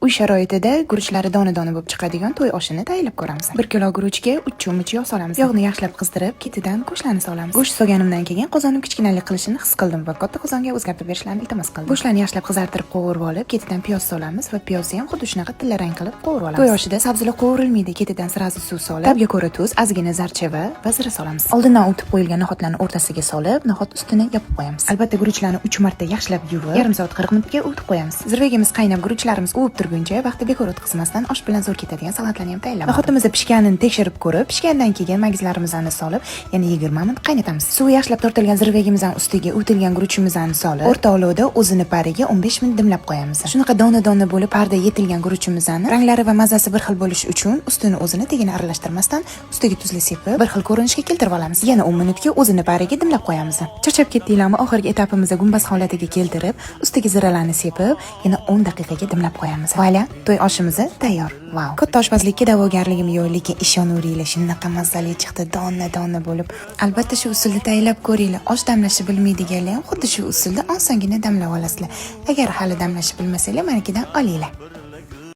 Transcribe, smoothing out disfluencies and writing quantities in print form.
Uy sharoitida guruchlari dona-dona bo'lib chiqadigan to'y oshini tayyorlab ko'ramiz. 1 kilo guruchga 3 cho'mich yog' solamiz. Yog'ni yaxshilab qizdirib, ketidan go'shtlarni solamiz. Go'sht solganimdan keyin qozonim kichkinalik qilishini his qildim va katta qozonga o'zgartirib berishlarini iltimos qildim. Go'shtlarni yaxshilab qizartirib qovurib olib, ketidan piyoz solamiz va piyozni ham xuddi shunaqa tillarang qilib qovurib olamiz. To'y oshida sabzilar qovurilmaydi, ketidan sirazi suv solib, tabga ko'ra tuz, ozgina zarchava va zira solamiz. Oldindan o'tib qo'yilgan no'xatlarni o'rtasiga solib, no'xat ustini yopib qo'yamiz. Albatta guruchlarni 3 marta yaxshilab yuvib, yarim soat 40 minutga o'tib qo'yamiz. Zirvagimiz qaynab, guruchlarimiz uvib turguncha vaqti bekor o'tkazmasdan osh bilan zo'r ketadigan salatlarni ham tayyorlaymiz. No'xatimiz pishganini tekshirib ko'rib, pishgandan keyin magizlarimizni solib, yana 20 minut qaynatamiz. Suv yaxshilab tortilgan zirvagimizning ustiga uvilgan guruchimizni solib, o'rta olovda o'zini pariga 15 minut dimlab qo'yamiz. Shunaqa dona-dona bo'lib parda yetilgan guruchimizni ranglari va mazasi bir xil bo'lishi uchun ustini o'zini tegini aralashtirmasdan ustiga tuzli sepib, bir xil ko'rinishga keltirib olamiz. Yana 10 minutga o'zini pariga dimlab qo'yamiz. Charchab ketdinglarmi? Oxirgi etapimizda gumbaz holatiga keltirib, ustiga ziralarni sepib, yana 10 daqiqaga dimlab qo'yamiz. Voila, to'y oshimiz tayyor. Wow. Katta oshpazlikka da'vogarligim yo'q, lekin ishonaveringlar, shunaqa mazali chiqdi, dona-dona bo'lib. Albatta shu usulda tayyorlab ko'ringlar. Osh damlashni bilmaydiganlar ham xuddi shu usulda osongina damlab olasizlar. Agar hali damlashni bilmasanglar, menikidan olinglar.